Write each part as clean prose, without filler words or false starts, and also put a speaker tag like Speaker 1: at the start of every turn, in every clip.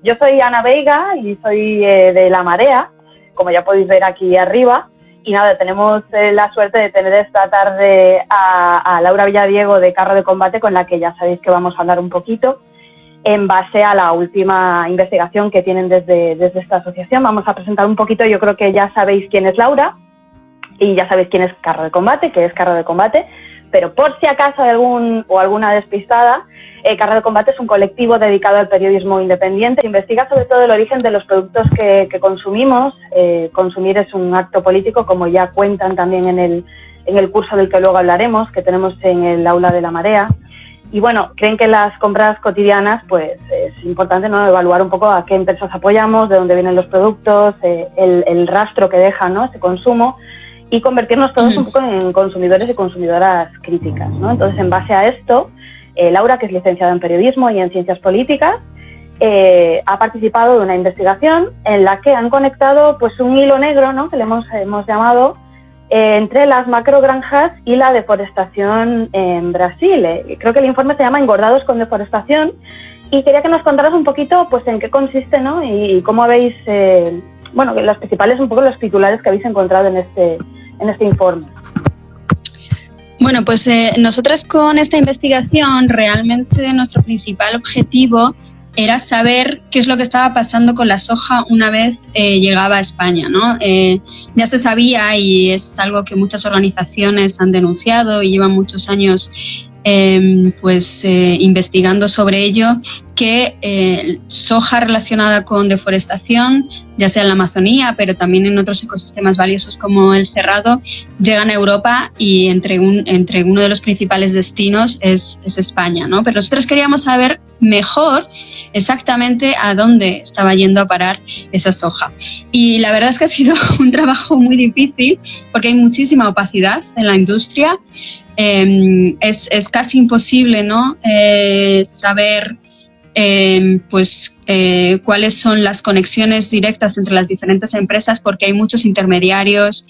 Speaker 1: Yo soy Ana Veiga y soy de La Marea, como ya podéis ver aquí arriba. Y nada, tenemos la suerte de tener esta tarde a Laura Villadiego de Carro de Combate, con la que ya sabéis que vamos a hablar un poquito en base a la última investigación que tienen desde esta asociación. Vamos a presentar un poquito, yo creo que ya sabéis quién es Laura y ya sabéis quién es Carro de Combate, que es Carro de Combate, pero por si acaso hay alguna despistada, Carro de Combate es un colectivo dedicado al periodismo independiente. Investiga sobre todo el origen de los productos que consumimos. Consumir es un acto político, como ya cuentan también en el curso del que luego hablaremos, que tenemos en el aula de La Marea. Y bueno, creen que las compras cotidianas, pues es importante, ¿no?, evaluar un poco a qué empresas apoyamos, de dónde vienen los productos, el rastro que deja, ¿no?, ese consumo, y convertirnos todos un poco en consumidores y consumidoras críticas, ¿no? Entonces, en base a esto, Laura, que es licenciada en Periodismo y en Ciencias Políticas, ha participado de una investigación en la que han conectado pues un hilo negro, ¿no?, que le hemos llamado, entre las macrogranjas y la deforestación en Brasil. Creo que el informe se llama Engordados con deforestación, y quería que nos contaras un poquito pues en qué consiste, ¿no?, y cómo habéis, los principales, un poco los titulares que habéis encontrado en este informe.
Speaker 2: Bueno, pues nosotras con esta investigación realmente nuestro principal objetivo era saber qué es lo que estaba pasando con la soja una vez llegaba a España, ¿no? Ya se sabía, y es algo que muchas organizaciones han denunciado y llevan muchos años investigando sobre ello, que soja relacionada con deforestación, ya sea en la Amazonía, pero también en otros ecosistemas valiosos como el Cerrado, llegan a Europa, y entre uno de los principales destinos es España, ¿no? Pero nosotros queríamos saber mejor exactamente a dónde estaba yendo a parar esa soja. Y la verdad es que ha sido un trabajo muy difícil, porque hay muchísima opacidad en la industria. Es casi imposible, ¿no?, saber cuáles son las conexiones directas entre las diferentes empresas, porque hay muchos intermediarios,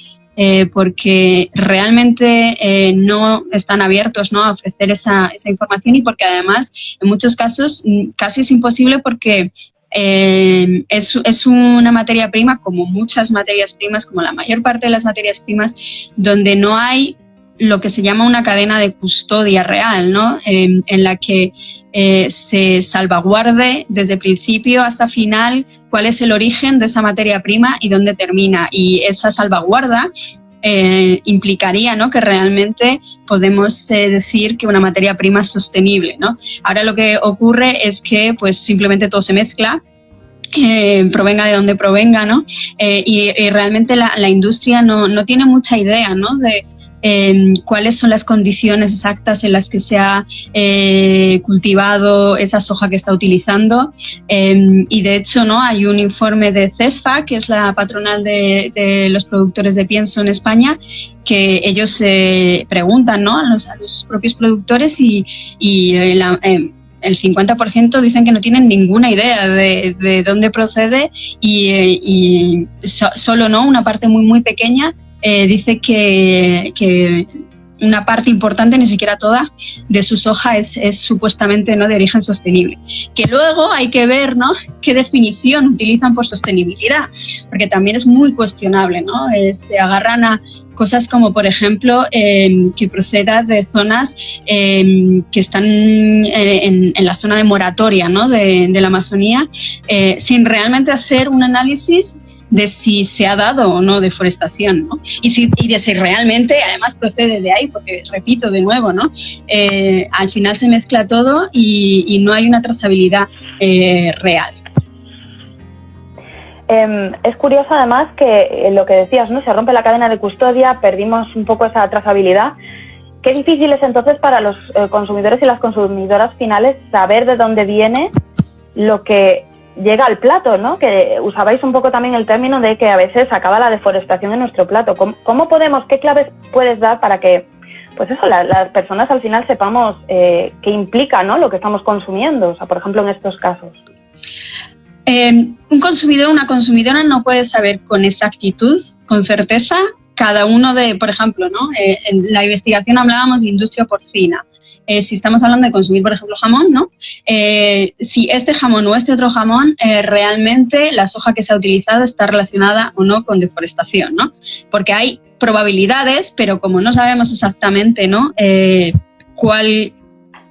Speaker 2: porque realmente no están abiertos, ¿no?, a ofrecer esa información, y porque además en muchos casos casi es imposible, porque es una materia prima, como muchas materias primas, como la mayor parte de las materias primas, donde no hay lo que se llama una cadena de custodia real, ¿no?, en la que se salvaguarde desde principio hasta final cuál es el origen de esa materia prima y dónde termina. Y esa salvaguarda implicaría, ¿no?, que realmente podemos decir que una materia prima es sostenible, ¿no? Ahora lo que ocurre es que pues simplemente todo se mezcla, provenga de donde provenga, ¿no? Y realmente la industria no tiene mucha idea, ¿no?, de cuáles son las condiciones exactas en las que se ha cultivado esa soja que está utilizando, y de hecho, ¿no?, hay un informe de CESFA, que es la patronal de los productores de pienso en España, que ellos preguntan, ¿no?, a los propios productores, y el 50% dicen que no tienen ninguna idea de dónde procede, y solo, ¿no?, una parte muy muy pequeña dice que una parte importante, ni siquiera toda, de su soja es supuestamente, ¿no?, de origen sostenible. Que luego hay que ver, ¿no?, qué definición utilizan por sostenibilidad, porque también es muy cuestionable, ¿no? Se agarran a cosas como, por ejemplo, que proceda de zonas que están en la zona de moratoria, ¿no?, de la Amazonía, sin realmente hacer un análisis de si se ha dado o no deforestación, ¿no? Y de si realmente además procede de ahí, porque repito de nuevo, ¿no? Al final se mezcla todo y no hay una trazabilidad real.
Speaker 1: Es curioso además que lo que decías, ¿no?, se rompe la cadena de custodia, perdimos un poco esa trazabilidad. Qué difícil es entonces para los consumidores y las consumidoras finales saber de dónde viene lo que llega al plato, ¿no? Que usabais un poco también el término de que a veces acaba la deforestación en nuestro plato. ¿Cómo podemos, qué claves puedes dar para que, pues eso, las personas al final sepamos qué implica, ¿no?, lo que estamos consumiendo? O sea, por ejemplo, en estos casos.
Speaker 2: Un consumidor o una consumidora no puede saber con exactitud, con certeza, cada uno de, por ejemplo, ¿no?, en la investigación hablábamos de industria porcina. si estamos hablando de consumir, por ejemplo, jamón, ¿no? Si este jamón o este otro jamón, realmente la soja que se ha utilizado está relacionada o no con deforestación, ¿no? Porque hay probabilidades, pero como no sabemos exactamente, ¿no?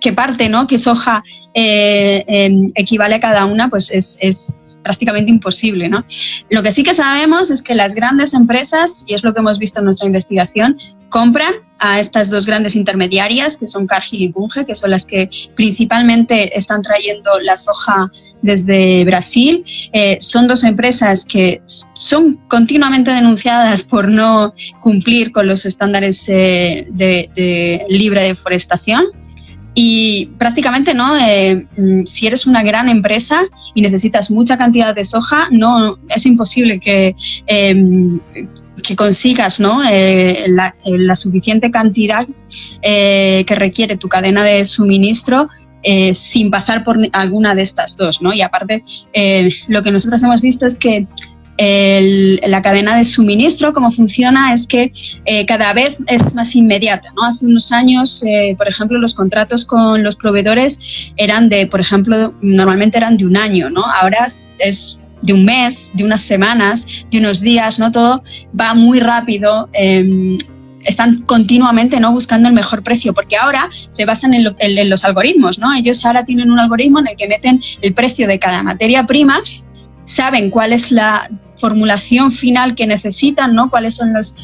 Speaker 2: Qué parte, ¿no? Qué soja equivale a cada una, pues es prácticamente imposible, ¿no? Lo que sí que sabemos es que las grandes empresas, y es lo que hemos visto en nuestra investigación, compran a estas dos grandes intermediarias, que son Cargill y Bunge, que son las que principalmente están trayendo la soja desde Brasil. Son dos empresas que son continuamente denunciadas por no cumplir con los estándares de libre deforestación. Y prácticamente, ¿no? Si eres una gran empresa y necesitas mucha cantidad de soja, no es imposible que consigas, ¿no? La suficiente cantidad que requiere tu cadena de suministro sin pasar por alguna de estas dos, ¿no? Y aparte, lo que nosotros hemos visto es que la cadena de suministro, cómo funciona, es que cada vez es más inmediata, ¿no? Hace unos años, por ejemplo, los contratos con los proveedores eran por ejemplo, normalmente eran de un año, ¿no? Ahora es de un mes, de unas semanas, de unos días, ¿no? Todo va muy rápido. Están continuamente, ¿no? Buscando el mejor precio, porque ahora se basan en los algoritmos, ¿no? Ellos ahora tienen un algoritmo en el que meten el precio de cada materia prima, saben cuál es la formulación final que necesitan, ¿no? Cuáles son los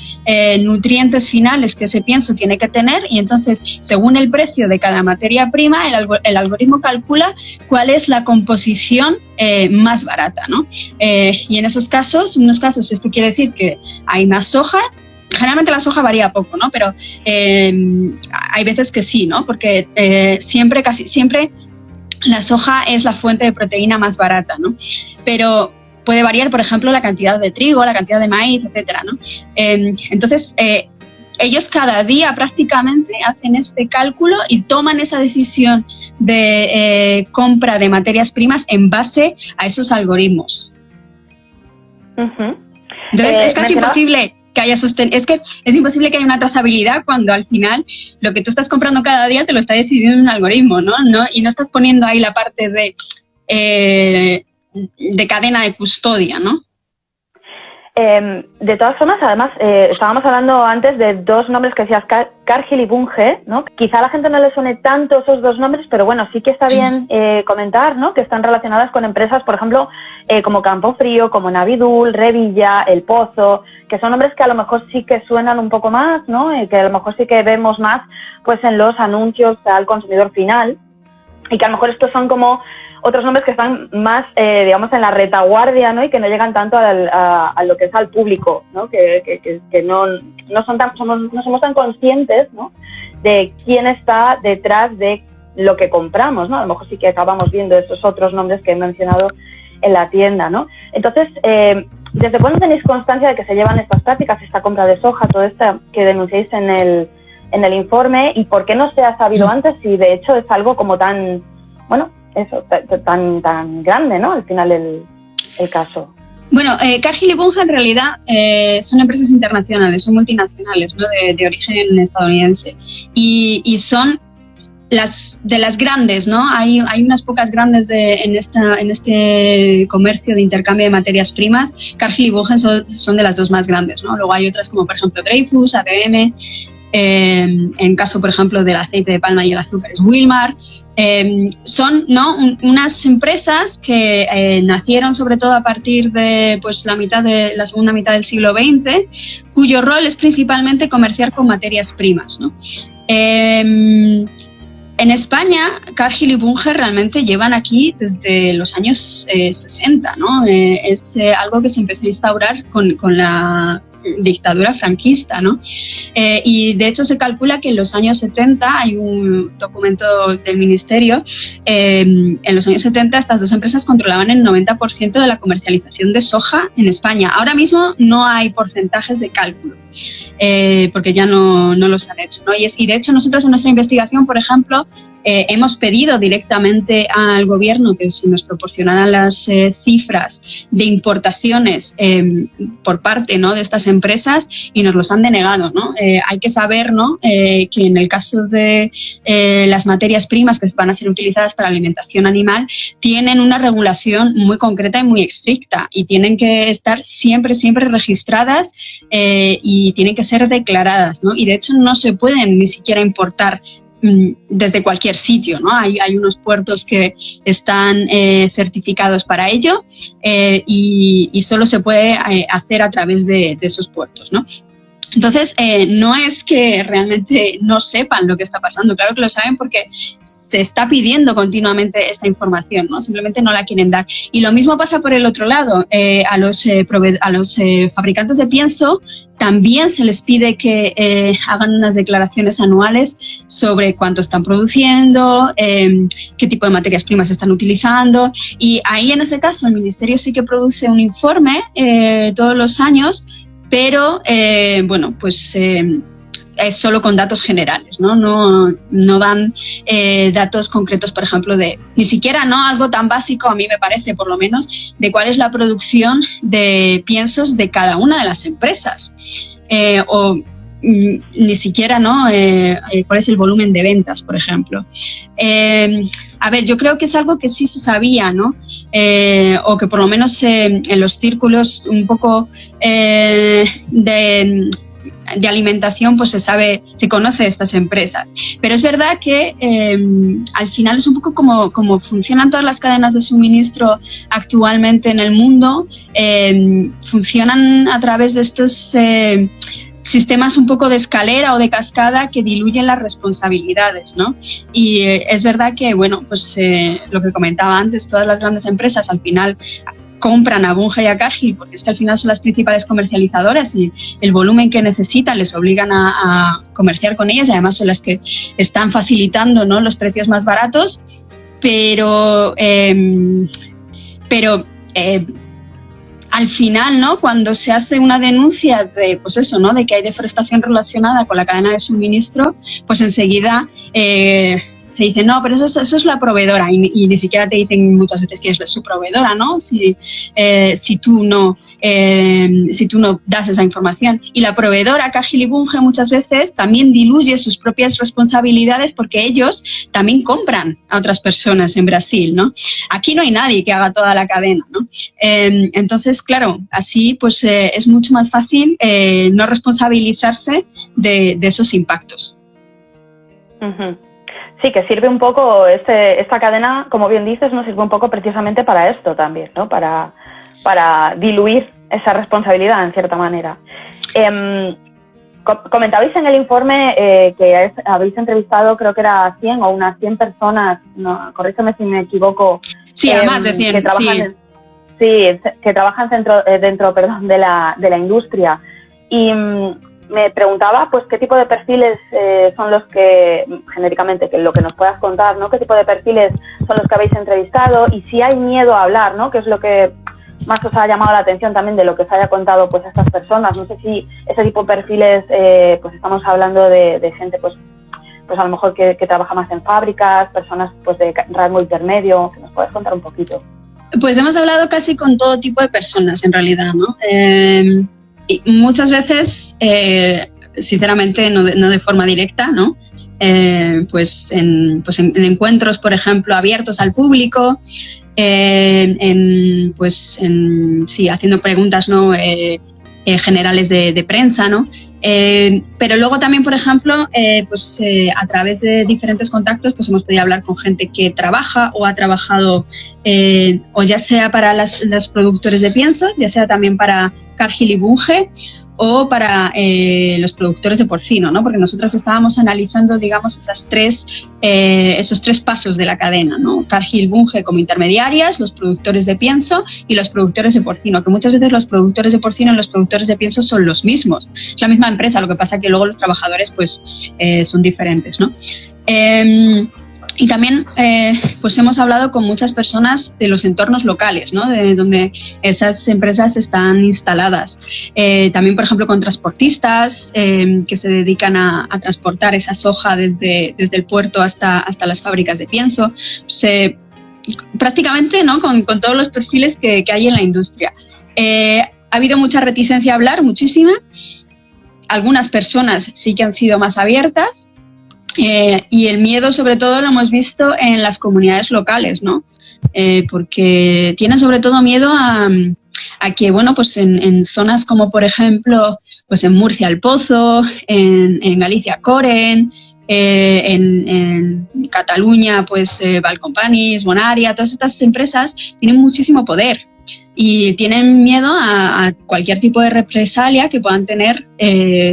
Speaker 2: nutrientes finales que ese pienso tiene que tener, y entonces, según el precio de cada materia prima, el algoritmo calcula cuál es la composición más barata, ¿no? Y en unos casos esto quiere decir que hay más soja. Generalmente la soja varía poco, ¿no? Pero hay veces que sí, ¿no? Porque casi siempre la soja es la fuente de proteína más barata, ¿no? Pero puede variar, por ejemplo, la cantidad de trigo, la cantidad de maíz, etcétera, ¿no? Entonces, ellos cada día prácticamente hacen este cálculo y toman esa decisión de compra de materias primas en base a esos algoritmos.
Speaker 1: Uh-huh.
Speaker 2: Entonces, es casi imposible que haya es imposible que haya una trazabilidad cuando al final lo que tú estás comprando cada día te lo está decidiendo un algoritmo, ¿no? Y no estás poniendo ahí la parte de cadena de custodia, ¿no?
Speaker 1: De todas formas, además, estábamos hablando antes de dos nombres que decías, Cargill y Bunge, ¿no? Quizá a la gente no le suene tanto esos dos nombres, pero bueno, sí que está bien comentar, ¿no? Que están relacionadas con empresas, por ejemplo, como Campofrío, como Navidul, Revilla, El Pozo, que son nombres que a lo mejor sí que suenan un poco más, ¿no? Que a lo mejor sí que vemos más, pues, en los anuncios al consumidor final, y que a lo mejor estos son como otros nombres que están más, digamos, en la retaguardia, ¿no? Y que no llegan tanto a lo que es al público, ¿no? Que no somos tan conscientes, ¿no? De quién está detrás de lo que compramos, ¿no? A lo mejor sí que acabamos viendo esos otros nombres que he mencionado en la tienda, ¿no? Entonces, ¿desde cuándo tenéis constancia de que se llevan estas prácticas, esta compra de soja, todo esto que denunciáis en el informe? ¿Y por qué no se ha sabido antes si de hecho es algo como tan, bueno, eso, tan grande, ¿no? Al final el caso.
Speaker 2: Bueno, Cargill y Bunge en realidad son empresas internacionales, son multinacionales, ¿no? De origen estadounidense, y son de las grandes, ¿no? Hay unas pocas grandes en este comercio de intercambio de materias primas. Cargill y Bunge son de las dos más grandes, ¿no? Luego hay otras como, por ejemplo, Dreyfus, ADM, en caso, por ejemplo, del aceite de palma y el azúcar es Wilmar. Son, ¿no? Unas empresas que nacieron sobre todo a partir de, pues, la segunda mitad del siglo XX, cuyo rol es principalmente comerciar con materias primas, ¿no? En España, Cargill y Bunge realmente llevan aquí desde los años 60, ¿no? Es algo que se empezó a instaurar con la dictadura franquista, ¿no? Y de hecho se calcula que en los años 70, hay un documento del ministerio, en los años 70 estas dos empresas controlaban el 90% de la comercialización de soja en España. Ahora mismo no hay porcentajes de cálculo, porque ya no los han hecho, ¿no? Y de hecho nosotros en nuestra investigación, por ejemplo, hemos pedido directamente al gobierno que se nos proporcionaran las cifras de importaciones por parte, ¿no?, de estas empresas, y nos los han denegado, ¿no? Hay que saber, ¿no?, que en el caso de las materias primas que van a ser utilizadas para alimentación animal, tienen una regulación muy concreta y muy estricta, y tienen que estar siempre registradas y tienen que ser declaradas, ¿no? Y de hecho no se pueden ni siquiera importar desde cualquier sitio, ¿no? Hay unos puertos que están certificados para ello, y solo se puede hacer a través de esos puertos, ¿no? Entonces, no es que realmente no sepan lo que está pasando, claro que lo saben porque se está pidiendo continuamente esta información, ¿no? Simplemente no la quieren dar. Y lo mismo pasa por el otro lado. A los fabricantes de pienso también se les pide que hagan unas declaraciones anuales sobre cuánto están produciendo, qué tipo de materias primas están utilizando. Y ahí, en ese caso, el Ministerio sí que produce un informe todos los años, pero bueno, pues es solo con datos generales, ¿no? No dan datos concretos, por ejemplo, ni siquiera, ¿no?, algo tan básico, a mí me parece, por lo menos, de cuál es la producción de piensos de cada una de las empresas, o ni siquiera, ¿no?, cuál es el volumen de ventas, por ejemplo. A ver, yo creo que es algo que sí se sabía, ¿no? O que por lo menos en los círculos un poco de alimentación, pues se conoce estas empresas. Pero es verdad que al final es un poco como funcionan todas las cadenas de suministro actualmente en el mundo. Funcionan a través de estos sistemas un poco de escalera o de cascada que diluyen las responsabilidades, ¿no? Y es verdad que, bueno, pues lo que comentaba antes, todas las grandes empresas al final compran a Bunge y a Cargill porque es que al final son las principales comercializadoras y el volumen que necesitan les obligan a comerciar con ellas, y además son las que están facilitando, ¿no?, los precios más baratos, pero al final, ¿no?, cuando se hace una denuncia de, pues eso, ¿no?, de que hay deforestación relacionada con la cadena de suministro, pues enseguida se dice, no, pero eso es la proveedora, y ni siquiera te dicen muchas veces quién es su proveedora, ¿no?, si tú no das esa información. Y la proveedora, Cargill y Bunge, muchas veces también diluye sus propias responsabilidades porque ellos también compran a otras personas en Brasil, ¿no? Aquí no hay nadie que haga toda la cadena, ¿no? Entonces, claro, así pues es mucho más fácil no responsabilizarse de esos impactos.
Speaker 1: Uh-huh. Sí, que sirve un poco, esta cadena, como bien dices, nos sirve un poco precisamente para esto también, ¿no? Para diluir esa responsabilidad, en cierta manera. Comentabais en el informe que habéis entrevistado, creo que era 100 o unas 100 personas, no, corrígeme si me equivoco.
Speaker 2: Sí, a más de 100,
Speaker 1: que trabajan, que trabajan dentro de la industria. Y me preguntaba, pues, qué tipo de perfiles son los que, genéricamente, que lo que nos puedas contar, ¿no? ¿Qué tipo de perfiles son los que habéis entrevistado? Y si hay miedo a hablar, ¿no? Que es lo que más os ha llamado la atención también de lo que os haya contado, pues, a estas personas. No sé si ese tipo de perfiles, pues, estamos hablando de gente, pues a lo mejor que trabaja más en fábricas, personas, pues, de rango intermedio. Que nos puedes contar un poquito.
Speaker 2: Pues hemos hablado casi con todo tipo de personas, en realidad, ¿no? Y muchas veces, sinceramente, no de forma directa, ¿no? Pues en encuentros, por ejemplo, abiertos al público, haciendo preguntas, ¿no? Generales de prensa, ¿no? Pero luego también, por ejemplo, a través de diferentes contactos, pues hemos podido hablar con gente que trabaja o ha trabajado, o ya sea para los productores de pienso, ya sea también para Cargill y Bunge, o para los productores de porcino, ¿no? Porque nosotros estábamos analizando, digamos, esos tres pasos de la cadena, ¿no? Cargill, Bunge como intermediarias, los productores de pienso y los productores de porcino, que muchas veces los productores de porcino y los productores de pienso son los mismos. Es la misma empresa, lo que pasa que luego los trabajadores, pues, son diferentes, ¿no? Y también pues hemos hablado con muchas personas de los entornos locales, ¿no? De donde esas empresas están instaladas. También, por ejemplo, con transportistas que se dedican a transportar esa soja desde el puerto hasta las fábricas de pienso. Prácticamente, ¿no? Con todos los perfiles que hay en la industria. Ha habido mucha reticencia a hablar, muchísima. Algunas personas sí que han sido más abiertas. Y el miedo, sobre todo, lo hemos visto en las comunidades locales, ¿no? Porque tienen sobre todo miedo a que, bueno, pues en zonas como, por ejemplo, pues en Murcia El Pozo, en Galicia Coren, en Cataluña, pues Valcompanis, Bonaria, todas estas empresas tienen muchísimo poder. Y tienen miedo a cualquier tipo de represalia que puedan tener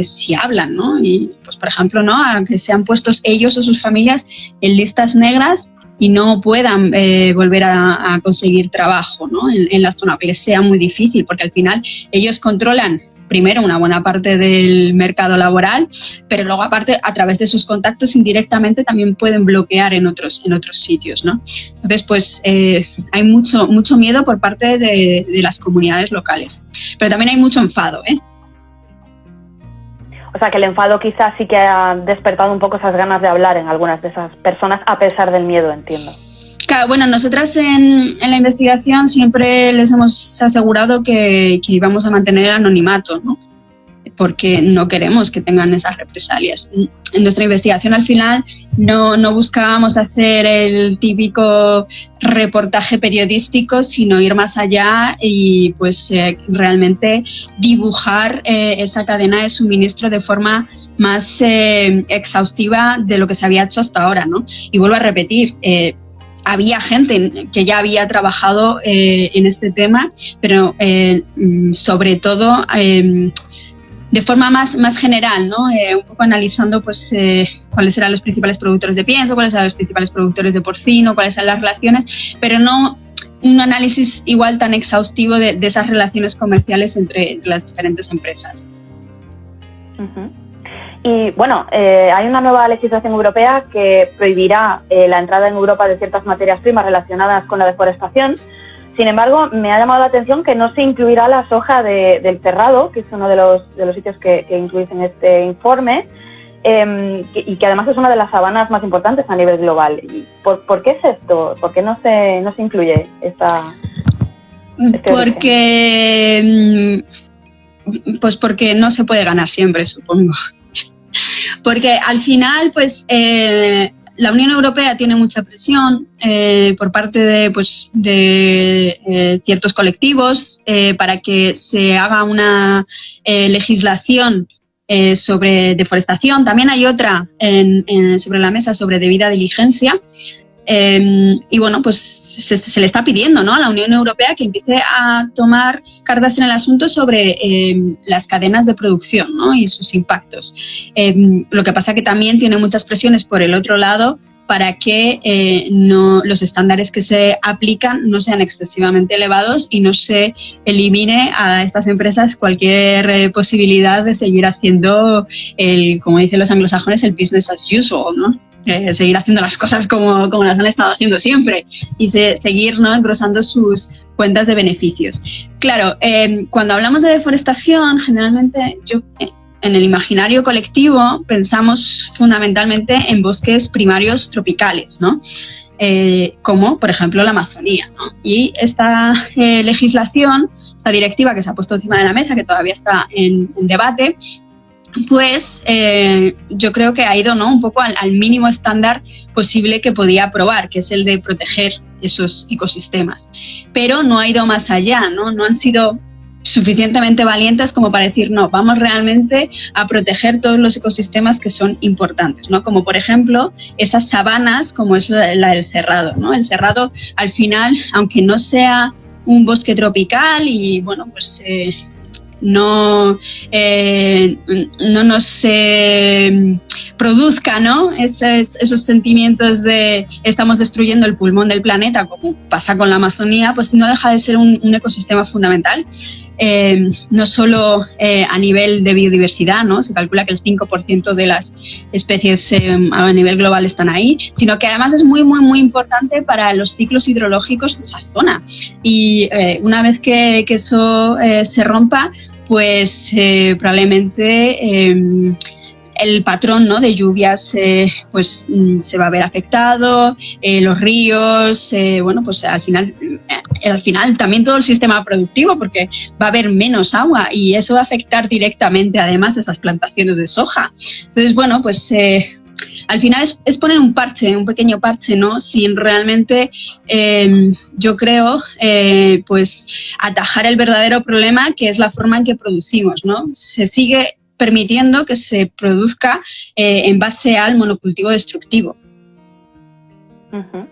Speaker 2: si hablan, ¿no? Y, pues, por ejemplo, ¿no? A que sean puestos ellos o sus familias en listas negras y no puedan volver a conseguir trabajo, ¿no? En la zona, que les sea muy difícil, porque al final ellos controlan primero una buena parte del mercado laboral, pero luego aparte a través de sus contactos indirectamente también pueden bloquear en otros sitios, ¿no? Entonces, pues hay mucho miedo por parte de las comunidades locales, pero también hay mucho enfado, ¿eh?
Speaker 1: O sea, que el enfado quizás sí que ha despertado un poco esas ganas de hablar en algunas de esas personas a pesar del miedo, entiendo.
Speaker 2: Claro, bueno, nosotras en la investigación siempre les hemos asegurado que íbamos a mantener el anonimato, ¿no? Porque no queremos que tengan esas represalias. En nuestra investigación al final no buscábamos hacer el típico reportaje periodístico, sino ir más allá y pues realmente dibujar esa cadena de suministro de forma más exhaustiva de lo que se había hecho hasta ahora, ¿no? Y vuelvo a repetir, había gente que ya había trabajado en este tema, pero sobre todo de forma más general, ¿no? Un poco analizando pues cuáles eran los principales productores de pienso, cuáles eran los principales productores de porcino, cuáles eran las relaciones, pero no un análisis igual tan exhaustivo de esas relaciones comerciales entre las diferentes empresas.
Speaker 1: Uh-huh. Y bueno, hay una nueva legislación europea que prohibirá la entrada en Europa de ciertas materias primas relacionadas con la deforestación. Sin embargo, me ha llamado la atención que no se incluirá la soja del Cerrado, que es uno de los sitios que incluís en este informe, y que además es una de las sabanas más importantes a nivel global. ¿Por qué es esto? ¿Por qué no se incluye esta?
Speaker 2: Porque no se puede ganar siempre, supongo. Porque al final, pues, la Unión Europea tiene mucha presión por parte de ciertos colectivos para que se haga una legislación sobre deforestación. También hay otra sobre la mesa sobre debida diligencia. Y bueno, pues se le está pidiendo, ¿no?, a la Unión Europea que empiece a tomar cartas en el asunto sobre las cadenas de producción, ¿no?, y sus impactos. Lo que pasa que también tiene muchas presiones por el otro lado para que los estándares que se aplican no sean excesivamente elevados y no se elimine a estas empresas cualquier posibilidad de seguir haciendo como dicen los anglosajones, el business as usual, ¿no? Seguir haciendo las cosas como las han estado haciendo siempre y seguir, ¿no?, engrosando sus cuentas de beneficios. Claro, cuando hablamos de deforestación, generalmente en el imaginario colectivo pensamos fundamentalmente en bosques primarios tropicales, ¿no? Como, por ejemplo, la Amazonía, ¿no? Y esta legislación, esta directiva que se ha puesto encima de la mesa, que todavía está en debate, pues yo creo que ha ido, ¿no?, un poco al mínimo estándar posible que podía aprobar, que es el de proteger esos ecosistemas. Pero no ha ido más allá, ¿no? No han sido suficientemente valientes como para decir, no, vamos realmente a proteger todos los ecosistemas que son importantes, ¿no? Como por ejemplo esas sabanas como es la del Cerrado, ¿no? El Cerrado al final, aunque no sea un bosque tropical y bueno, pues no nos produzca, ¿no?, esos sentimientos de estamos destruyendo el pulmón del planeta, como pasa con la Amazonía, pues no deja de ser un ecosistema fundamental no solo a nivel de biodiversidad, ¿no? Se calcula que el 5% de las especies a nivel global están ahí, sino que además es muy, muy, muy importante para los ciclos hidrológicos de esa zona. Y una vez que eso se rompa, pues probablemente el patrón, ¿no?, de lluvias pues se va a ver afectado, los ríos, bueno, pues al final también todo el sistema productivo, porque va a haber menos agua y eso va a afectar directamente además a esas plantaciones de soja. Entonces, bueno, pues al final es poner un parche, un pequeño parche, ¿no?, sin realmente, yo creo, pues atajar el verdadero problema, que es la forma en que producimos, ¿no? Se sigue permitiendo que se produzca en base al monocultivo destructivo.
Speaker 1: Uh-huh.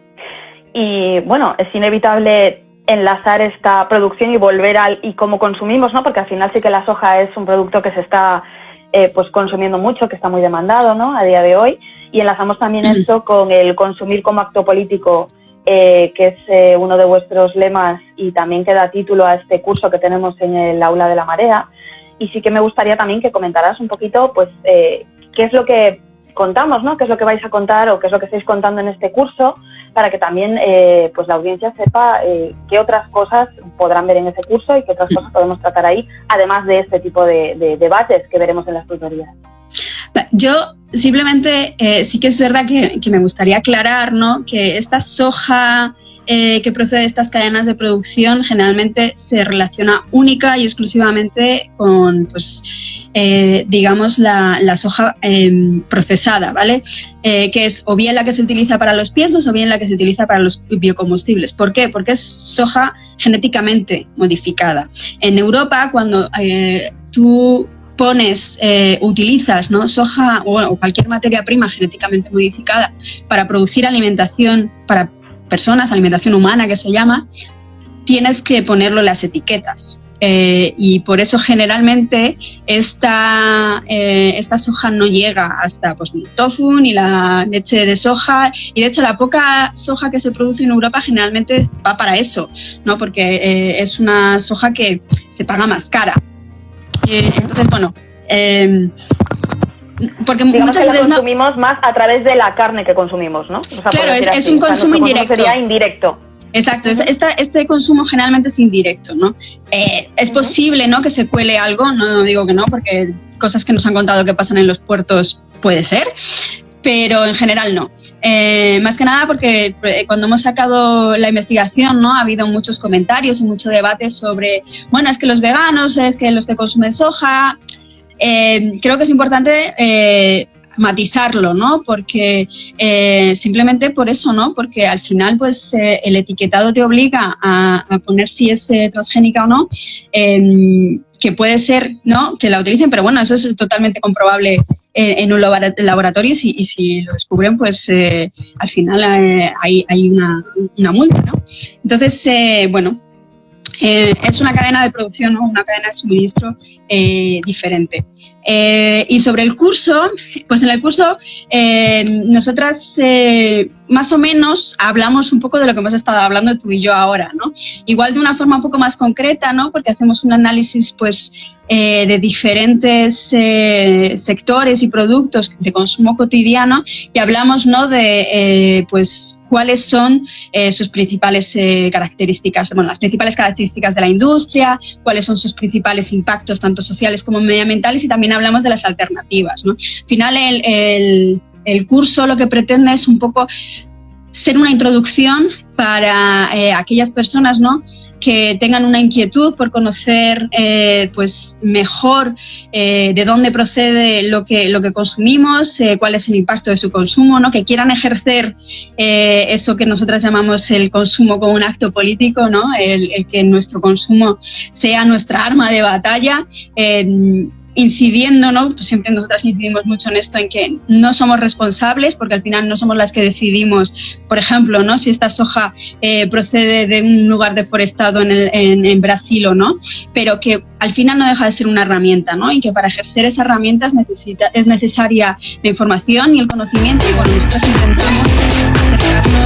Speaker 1: Y bueno, es inevitable enlazar esta producción y volver y cómo consumimos, ¿no? Porque al final sí que la soja es un producto que se está pues consumiendo mucho, que está muy demandado, ¿no?, a día de hoy, y enlazamos también esto con el consumir como acto político, que es uno de vuestros lemas y también que da título a este curso que tenemos en el Aula de la Marea. Y sí que me gustaría también que comentaras un poquito, pues, qué es lo que contamos, ¿no? Qué es lo que vais a contar o qué es lo que estáis contando en este curso, para que también, pues, la audiencia sepa qué otras cosas podrán ver en ese curso y qué otras cosas podemos tratar ahí, además de este tipo de debates que veremos en las tutorías.
Speaker 2: Yo simplemente sí que es verdad que me gustaría aclarar, ¿no?, que esta soja que procede de estas cadenas de producción generalmente se relaciona única y exclusivamente con, pues, digamos, la soja procesada, ¿vale? Que es o bien la que se utiliza para los piensos o bien la que se utiliza para los biocombustibles. ¿Por qué? Porque es soja genéticamente modificada. En Europa, cuando tú utilizas, ¿no?, soja o cualquier materia prima genéticamente modificada para producir alimentación para personas, alimentación humana que se llama, tienes que ponerlo en las etiquetas. Y por eso generalmente esta soja no llega hasta, pues, ni el tofu ni la leche de soja, y de hecho la poca soja que se produce en Europa generalmente va para eso, ¿no?, porque es una soja que se paga más cara. Entonces, bueno, porque
Speaker 1: digamos muchas veces consumimos más a través de la carne que consumimos, ¿no? O sea,
Speaker 2: claro, es un consumo indirecto.
Speaker 1: Sería indirecto.
Speaker 2: Exacto, este consumo generalmente es indirecto, ¿no? Es posible, ¿no?, que se cuele algo, no digo que no, porque cosas que nos han contado que pasan en los puertos puede ser, pero en general no. Más que nada porque cuando hemos sacado la investigación, ¿no?, ha habido muchos comentarios y mucho debate sobre, bueno, es que los veganos, es que los que consumen soja. Creo que es importante matizarlo, ¿no? Porque simplemente por eso, ¿no? Porque al final, pues, el etiquetado te obliga a poner si es transgénica o no, que puede ser, ¿no?, que la utilicen, pero bueno, eso es totalmente comprobable en un laboratorio, y si lo descubren, pues al final hay una multa, ¿no? Entonces, bueno, es una cadena de producción, ¿no?, una cadena de suministro diferente. Y sobre el curso, pues en el curso nosotras más o menos hablamos un poco de lo que hemos estado hablando tú y yo ahora, ¿no? Igual de una forma un poco más concreta, ¿no?, porque hacemos un análisis, pues, de diferentes sectores y productos de consumo cotidiano, y hablamos, ¿no?, de pues cuáles son sus principales características, bueno, las principales características de la industria, cuáles son sus principales impactos tanto sociales como medioambientales, y también hablamos de las alternativas, ¿no? Al final el curso lo que pretende es un poco ser una introducción para aquellas personas, ¿no?, que tengan una inquietud por conocer pues mejor de dónde procede lo que consumimos, cuál es el impacto de su consumo, ¿no?, que quieran ejercer eso que nosotras llamamos el consumo como un acto político, ¿no?, el que nuestro consumo sea nuestra arma de batalla, incidiendo, ¿no?, pues siempre nosotras incidimos mucho en esto, en que no somos responsables, porque al final no somos las que decidimos, por ejemplo, ¿no?, si esta soja procede de un lugar deforestado en Brasil o no, pero que al final no deja de ser una herramienta, ¿no?, y que para ejercer esa herramienta es necesaria la información y el conocimiento, y bueno, nosotros intentamos